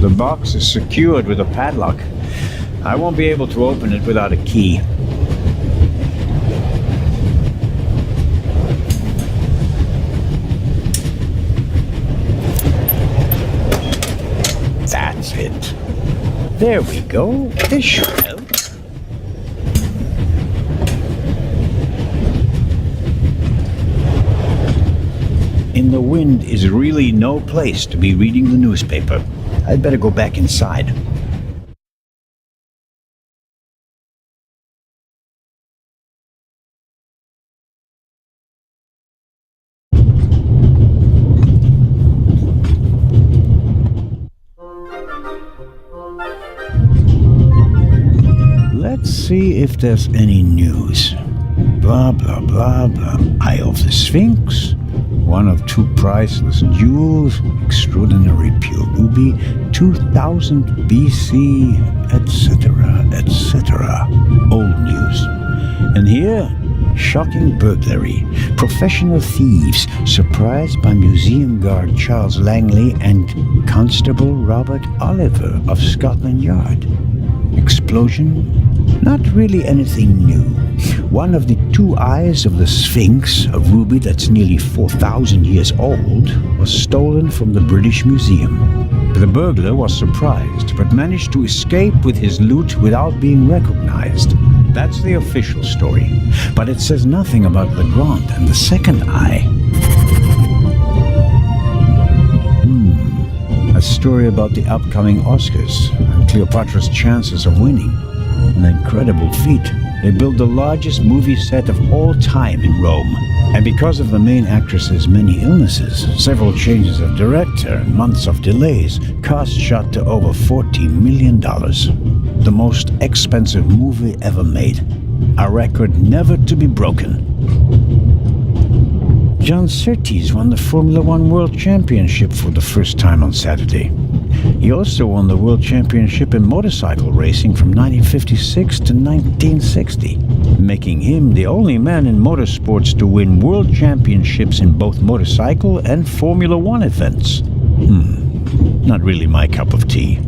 The box is secured with a padlock. I won't be able to open it without a key. That's it. There we go. This should help. In the wind is really no place to be reading the newspaper. I'd better go back inside. Let's see if there's any news. Blah, blah, blah, blah. Eye of the Sphinx. One of two priceless jewels. Extraordinary pure ruby. 2000 BC, etc., etc. Old news. And here, shocking burglary. Professional thieves surprised by museum guard Charles Langley and Constable Robert Oliver of Scotland Yard. Explosion? Not really anything new. One of the two eyes of the Sphinx, a ruby that's nearly 4,000 years old, was stolen from the British Museum. The burglar was surprised, but managed to escape with his loot without being recognized. That's the official story. But it says nothing about Legrand and the second eye. A story about the upcoming Oscars and Cleopatra's chances of winning. An incredible feat. They built the largest movie set of all time in Rome. And because of the main actress's many illnesses, several changes of director, and months of delays, cost shot to over $40 million. The most expensive movie ever made. A record never to be broken. John Surtees won the Formula One World Championship for the first time on Saturday. He also won the World Championship in motorcycle racing from 1956 to 1960, making him the only man in motorsports to win world championships in both motorcycle and Formula One events. Not really my cup of tea.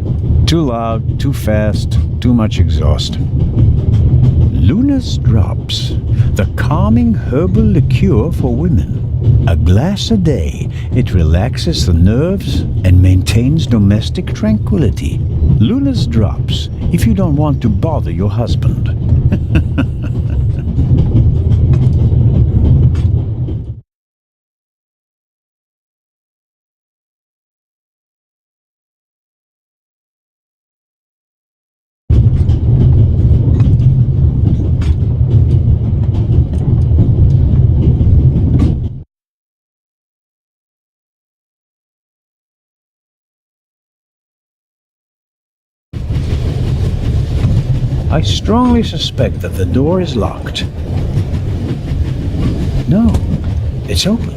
Too loud, too fast, too much exhaust. Luna's Drops, the calming herbal liqueur for women. A glass a day, it relaxes the nerves and maintains domestic tranquility. Luna's Drops, if you don't want to bother your husband. I strongly suspect that the door is locked. No, it's open.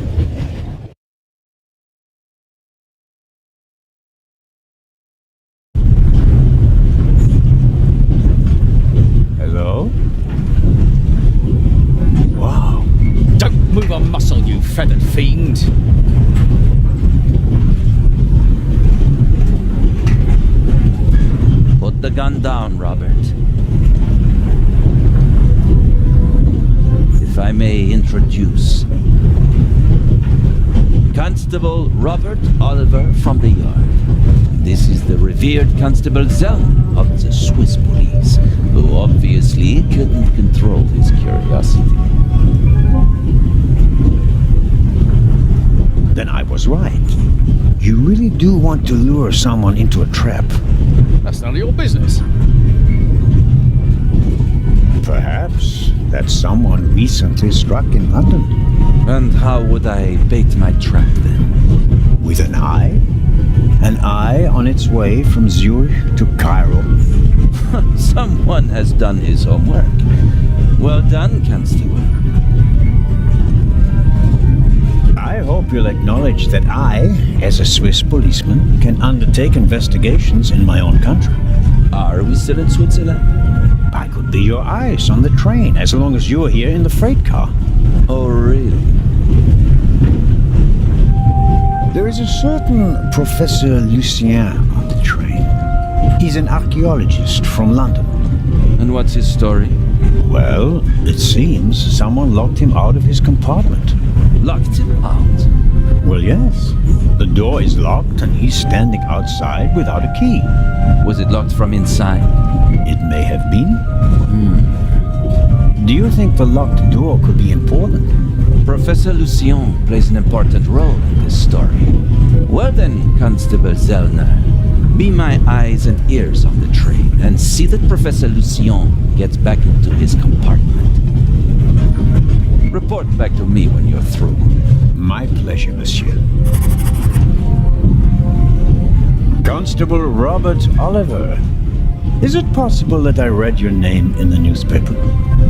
Hello? Wow. Don't move a muscle, you feathered fiend. Put the gun down, Robert. If I may introduce Constable Robert Oliver from the Yard. This is the revered Constable Zell of the Swiss police, who obviously couldn't control his curiosity. Then I was right. You really do want to lure someone into a trap. That's none of your business. Perhaps that someone recently struck in London. And how would I bait my trap then? With an eye? An eye on its way from Zurich to Cairo. Someone has done his homework. Well done, Constable. I hope you'll acknowledge that I, as a Swiss policeman, can undertake investigations in my own country. Are we still in Switzerland? I could be your eyes on the train as long as you're here in the freight car. Oh, really? There is a certain Professor Lucien the train. He's an archaeologist from London. And what's his story? Well, it seems someone locked him out of his compartment. Locked him out. Well, yes. The door is locked and he's standing outside without a key. Was it locked from inside? It may have been. Do you think the locked door could be important? Professor Lucien plays an important role in this story. Well then, Constable Zellner, be my eyes and ears on the train and see that Professor Lucien gets back into his compartment. Report back to me when you're through. My pleasure, monsieur. Constable Robert Oliver. Is it possible that I read your name in the newspaper?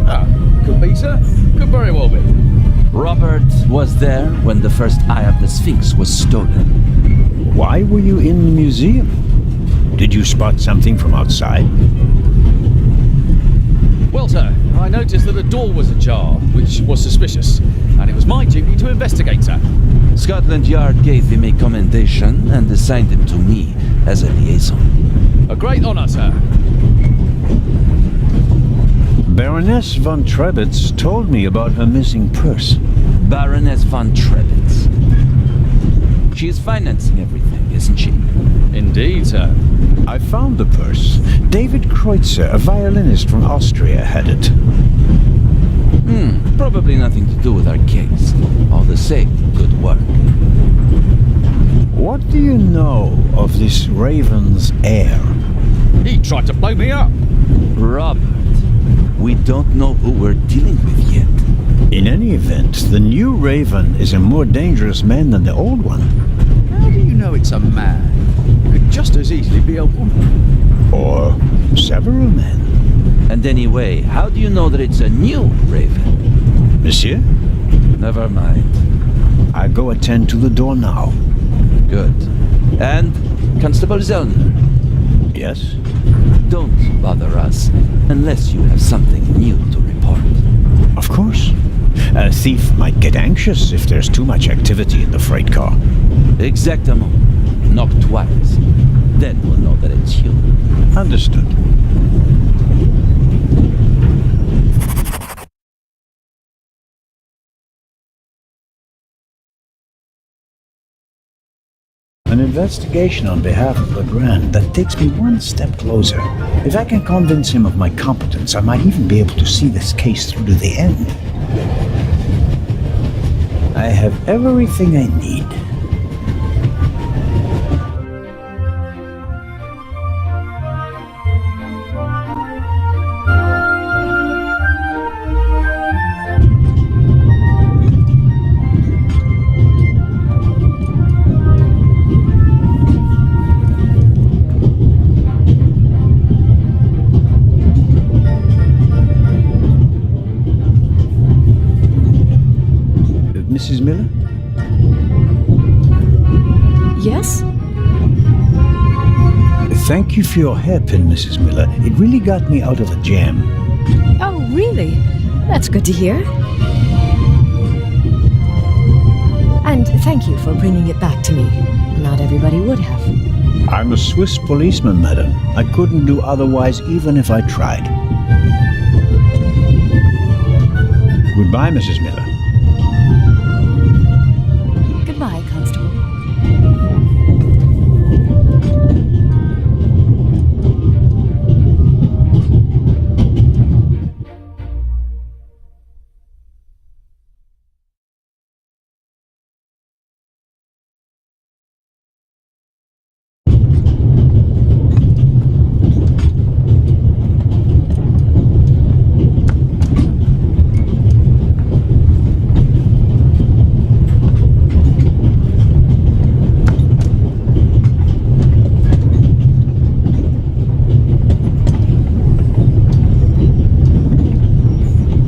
Ah, could be, sir. Could very well be. Robert was there when the first Eye of the Sphinx was stolen. Why were you in the museum? Did you spot something from outside? Well, sir, I noticed that a door was ajar, which was suspicious, and it was my duty to investigate, sir. Scotland Yard gave him a commendation and assigned him to me as a liaison. A great honor, sir. Baroness von Trebitz told me about her missing purse. Baroness von Trebitz. She is financing everything, isn't she? Indeed, sir. I found the purse. David Kreutzer, a violinist from Austria, had it. Probably nothing to do with our case. All the same, good work. What do you know of this Raven's heir? He tried to blow me up. Robert, we don't know who we're dealing with yet. In any event, the new Raven is a more dangerous man than the old one. How do you know it's a man? Could just as easily be a woman. Or several men. And anyway, how do you know that it's a new Raven? Monsieur, Never mind. I go attend to the door now. Good. And, Constable Zellner, Yes? don't bother us unless you have something new to report. Of course. A thief might get anxious if there's too much activity in the freight car. Exactement. Knock twice. Then we'll know that it's you. Understood. An investigation on behalf of Legrand that takes me one step closer. If I can convince him of my competence, I might even be able to see this case through to the end. I have everything I need. Mrs. Miller? Yes? Thank you for your hairpin, Mrs. Miller. It really got me out of a jam. Oh, really? That's good to hear. And thank you for bringing it back to me. Not everybody would have. I'm a Swiss policeman, madam. I couldn't do otherwise even if I tried. Goodbye, Mrs. Miller. Goodbye, Constable.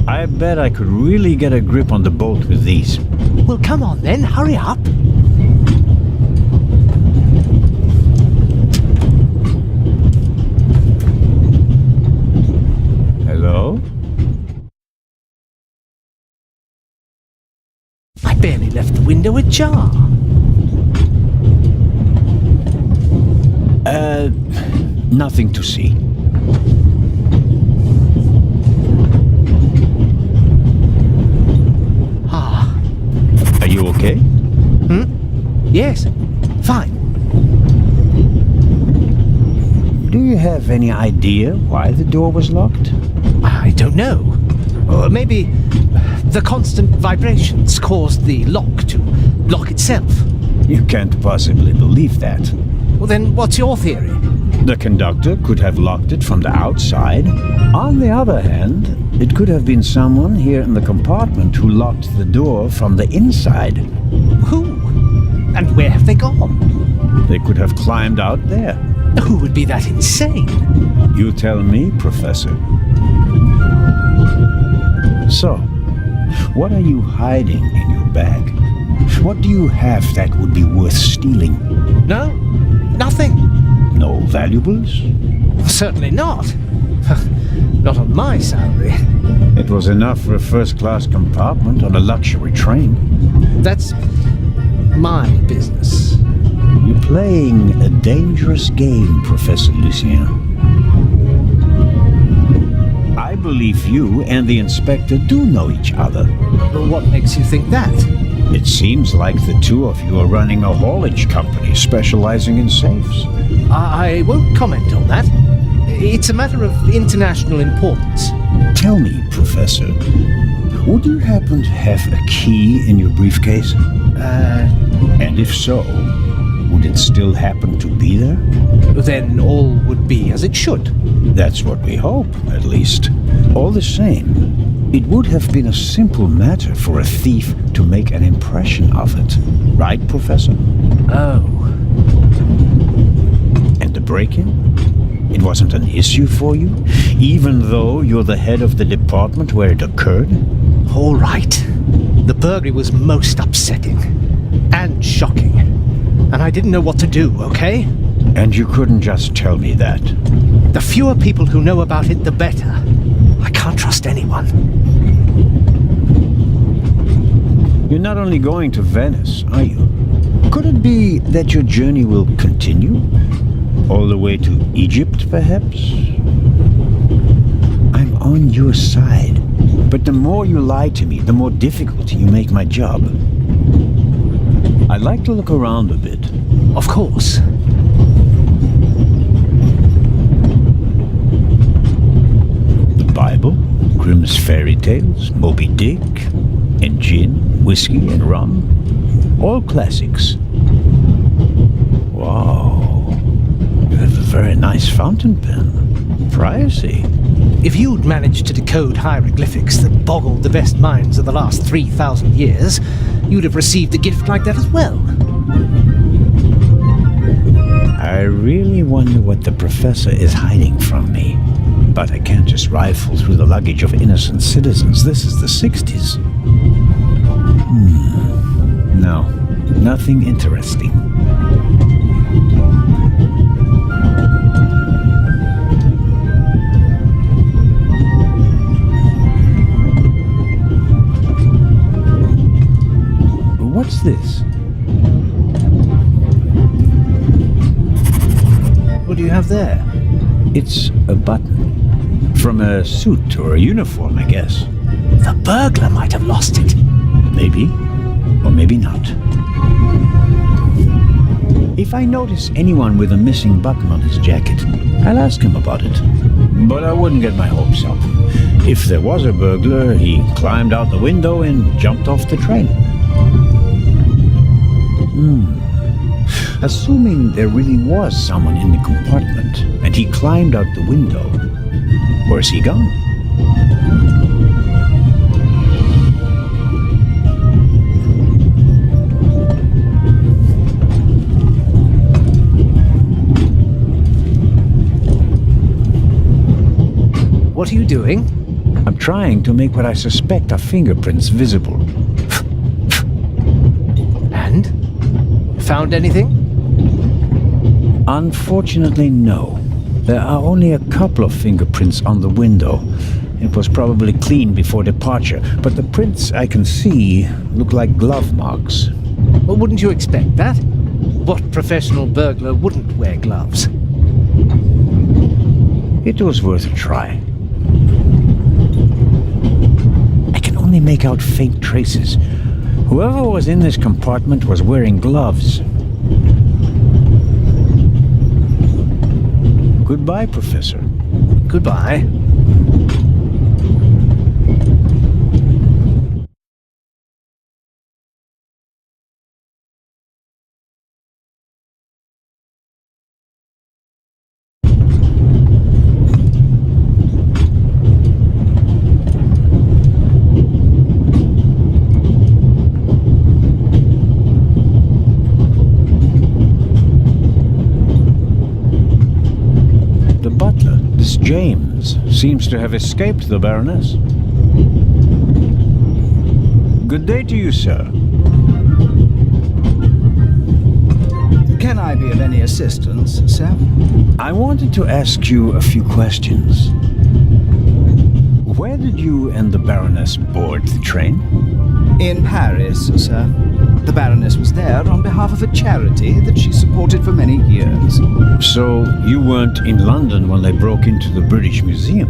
I bet I could really get a grip on the bolt with these. Well, come on then, hurry up. Hello? I barely left the window ajar. Nothing to see. Ah, Are you okay? yes. Fine. Do you have any idea why the door was locked? I don't know. Or maybe the constant vibrations caused the lock to lock itself. You can't possibly believe that. Well, then what's your theory? The conductor could have locked it from the outside. On the other hand, it could have been someone here in the compartment who locked the door from the inside. Who? And where have they gone? They could have climbed out there. Who would be that insane? You tell me, Professor. So, what are you hiding in your bag? What do you have that would be worth stealing? No, nothing. No valuables? Certainly not. Not on my salary. It was enough for a first-class compartment on a luxury train. That's my business. You're playing a dangerous game, Professor Lucien. I believe you and the inspector do know each other. Well, what makes you think that? It seems like the two of you are running a haulage company specializing in safes. I won't comment on that. It's a matter of international importance. Tell me, Professor, would you happen to have a key in your briefcase? And if so, would it still happen to be there? Then all would be as it should. That's what we hope, at least. All the same, it would have been a simple matter for a thief to make an impression of it. Right, Professor? Oh. And the break-in? It wasn't an issue for you? Even though you're the head of the department where it occurred? All right. The burglary was most upsetting. And shocking. And I didn't know what to do, okay? And you couldn't just tell me that. The fewer people who know about it, the better. I can't trust anyone. You're not only going to Venice, are you? Could it be that your journey will continue? All the way to Egypt, perhaps? I'm on your side. But the more you lie to me, the more difficult you make my job. I'd like to look around a bit. Of course. The Bible, Grimm's fairy tales, Moby Dick, and gin, whiskey, and rum. All classics. Wow. You have a very nice fountain pen. Pricey. If you'd managed to decode hieroglyphics that boggled the best minds of the last 3,000 years, you'd have received a gift like that as well. I really wonder what the professor is hiding from me. But I can't just rifle through the luggage of innocent citizens. This is the 60s. No, nothing interesting. What's this? What do you have there? It's a button. From a suit or a uniform, I guess. The burglar might have lost it. Maybe. Or maybe not. If I notice anyone with a missing button on his jacket, I'll ask him about it. But I wouldn't get my hopes up. If there was a burglar, he climbed out the window and jumped off the train. Assuming there really was someone in the compartment, and he climbed out the window, where's he gone? What are you doing? I'm trying to make what I suspect are fingerprints visible. And? Found anything? Unfortunately, no. There are only a couple of fingerprints on the window. It was probably cleaned before departure, but the prints I can see look like glove marks. Well, wouldn't you expect that? What professional burglar wouldn't wear gloves? It was worth a try. I can only make out faint traces. Whoever was in this compartment was wearing gloves. Goodbye, Professor. Goodbye. The butler, this James, seems to have escaped the Baroness. Good day to you, sir. Can I be of any assistance, sir? I wanted to ask you a few questions. Where did you and the Baroness board the train? In Paris, sir. The Baroness was there on behalf of a charity that she supported for many years. So you weren't in London when they broke into the British Museum?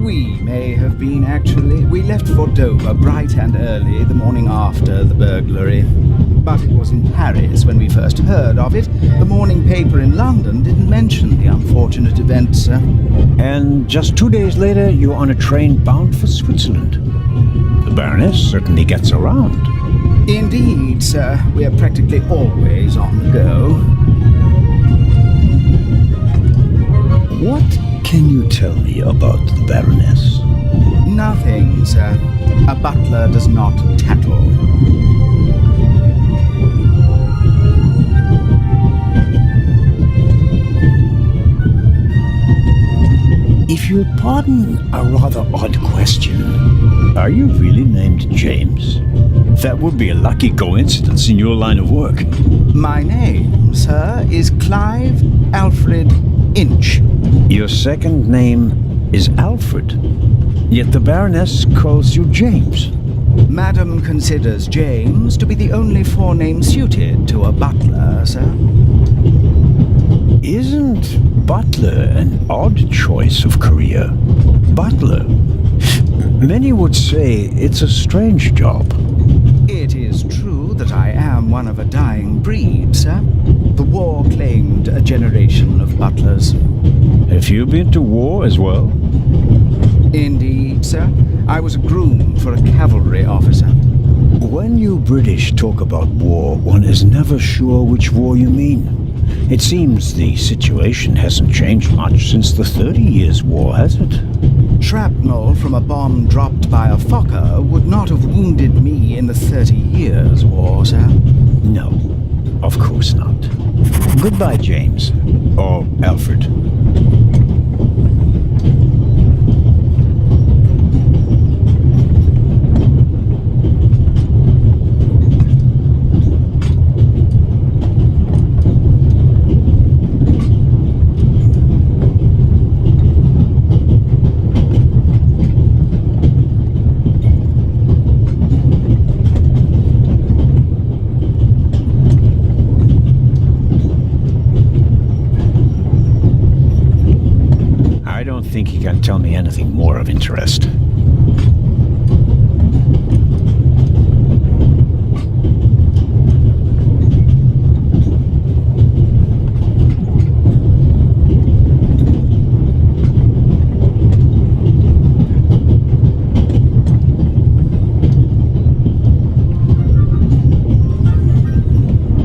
We may have been, actually. We left for Dover bright and early the morning after the burglary. But it was in Paris when we first heard of it. The morning paper in London didn't mention the unfortunate event, sir. And just 2 days later, you're on a train bound for Switzerland. The Baroness certainly gets around. Indeed, sir. We are practically always on the go. What can you tell me about the Baroness? Nothing, sir. A butler does not tattle. If you'll pardon a rather odd question, are you really named James? That would be a lucky coincidence in your line of work. My name, sir, is Clive Alfred Inch. Your second name is Alfred, yet the Baroness calls you James. Madam considers James to be the only forename suited to a butler, sir. Isn't butler an odd choice of career? Butler. Many would say it's a strange job. It is true that I am one of a dying breed, sir. The war claimed a generation of butlers. Have you been to war as well? Indeed, sir. I was a groom for a cavalry officer. When you British talk about war, one is never sure which war you mean. It seems the situation hasn't changed much since the 30 Years' War, has it? Shrapnel from a bomb dropped by a Fokker would not have wounded me in the 30 Years' War, sir. No, of course not. Goodbye, James. Or Alfred. I don't think he can tell me anything more of interest.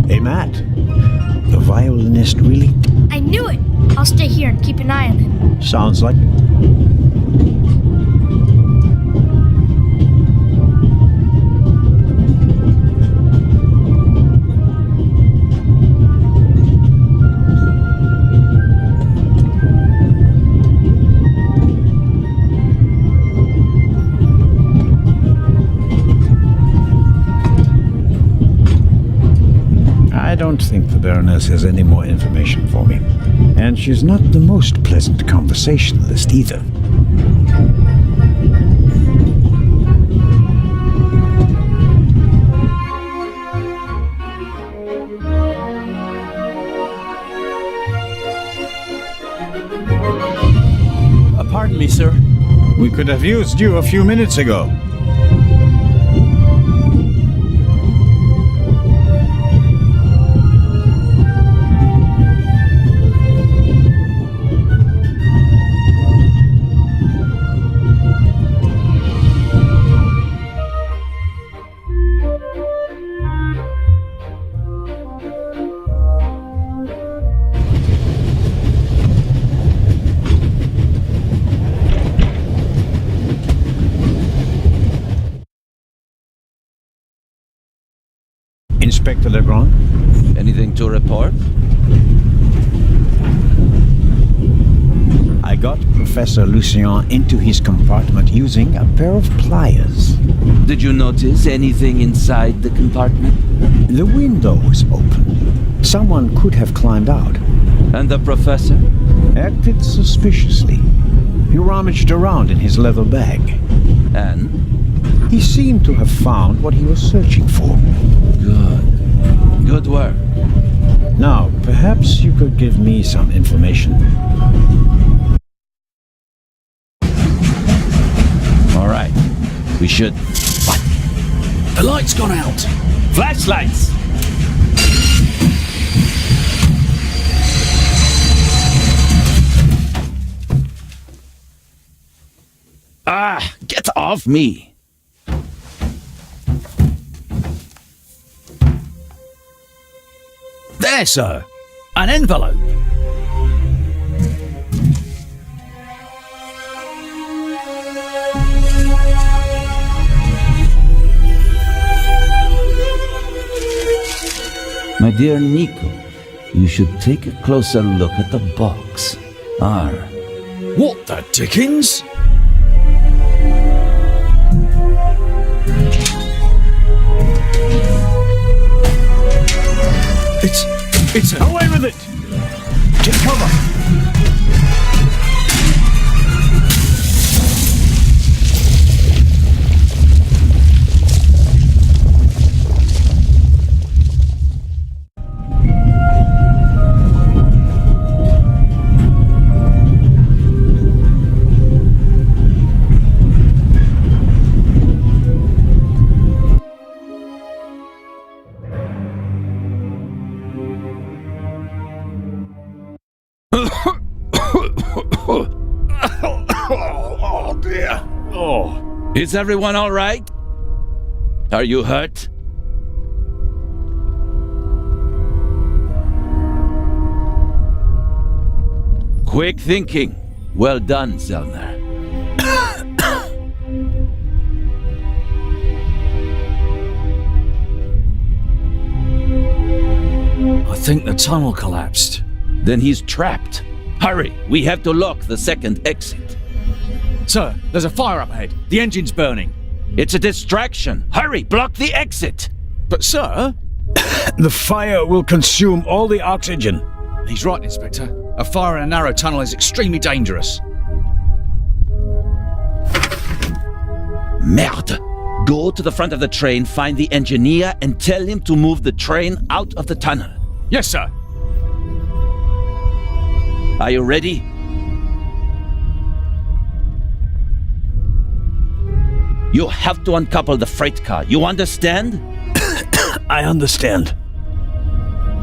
Hey, Matt. The violinist really I knew it! I'll stay here and keep an eye on him. sounds like... I don't think the Baroness has any more information for me. And she's not the most pleasant conversationalist either. We could have used you a few minutes ago. Inspector Legrand? Anything to report? I got Professor Lucien into his compartment using a pair of pliers. Did you notice anything inside the compartment? The window was open. Someone could have climbed out. And the professor? Acted suspiciously. He rummaged around in his leather bag. And? He seemed to have found what he was searching for. Good. Good work. Now, perhaps you could give me some information. All right. We should... What? The light's gone out. Flashlights! Ah! Get off me! There, sir. An envelope. My dear Nico, you should take a closer look at the box. R. What the dickens? It's a... Away with it! Take cover! Oh dear. Oh. Is everyone all right? Are you hurt? Quick thinking. Well done, Zellner. I think the tunnel collapsed. Then he's trapped. Hurry, we have to lock the second exit. Sir, there's a fire up ahead. The engine's burning. It's a distraction. Hurry, block the exit. But sir... The fire will consume all the oxygen. He's right, Inspector. A fire in a narrow tunnel is extremely dangerous. Merde. Go to the front of the train, find the engineer, and tell him to move the train out of the tunnel. Yes, sir. Are you ready? You have to uncouple the freight car. You understand? I understand.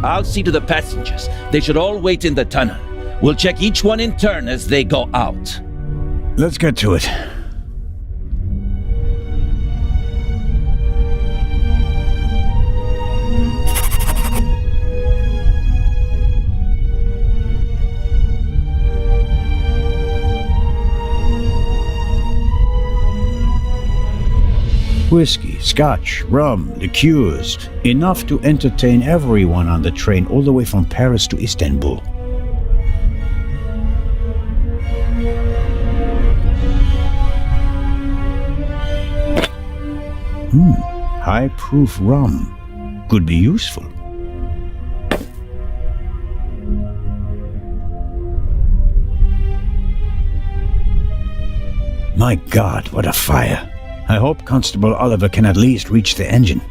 I'll see to the passengers. They should all wait in the tunnel. We'll check each one in turn as they go out. Let's get to it. Whiskey, scotch, rum, liqueurs, enough to entertain everyone on the train all the way from Paris to Istanbul. High-proof rum. Could be useful. My God, what a fire! I hope Constable Oliver can at least reach the engine.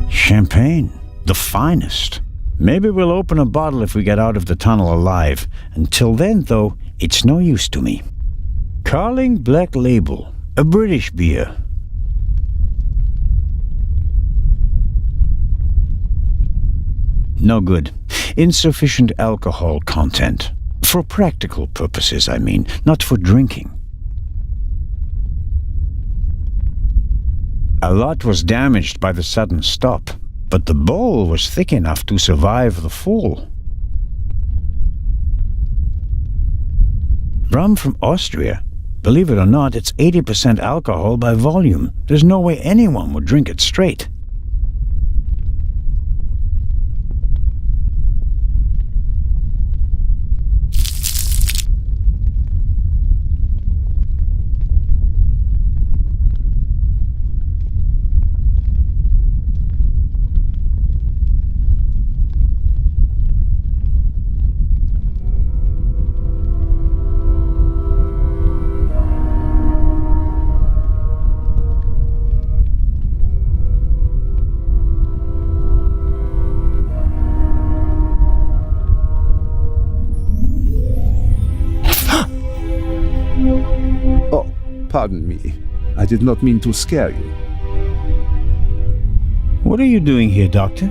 Champagne, the finest. Maybe we'll open a bottle if we get out of the tunnel alive. Until then, though, it's no use to me. Carling Black Label, a British beer. No good. Insufficient alcohol content. For practical purposes, I mean, not for drinking. A lot was damaged by the sudden stop, but the bowl was thick enough to survive the fall. Rum from Austria. Believe it or not, it's 80% alcohol by volume. There's no way anyone would drink it straight. Pardon me. I did not mean to scare you. What are you doing here, Doctor?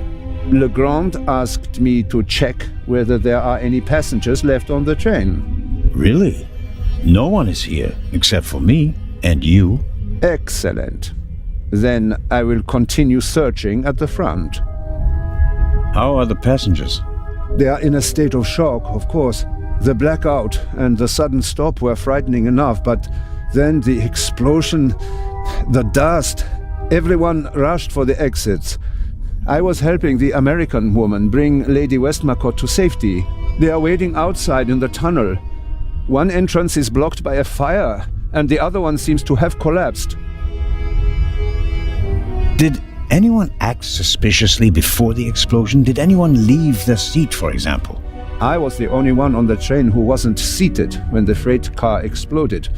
Legrand asked me to check whether there are any passengers left on the train. Really? No one is here, except for me and you. Excellent. Then I will continue searching at the front. How are the passengers? They are in a state of shock, of course. The blackout and the sudden stop were frightening enough, but then the explosion, the dust. Everyone rushed for the exits. I was helping the American woman bring Lady Westmacott to safety. They are waiting outside in the tunnel. One entrance is blocked by a fire, and the other one seems to have collapsed. Did anyone act suspiciously before the explosion? Did anyone leave their seat, for example? I was the only one on the train who wasn't seated when the freight car exploded.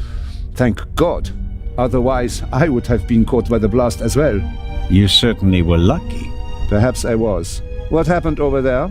Thank God. Otherwise, I would have been caught by the blast as well. You certainly were lucky. Perhaps I was. What happened over there?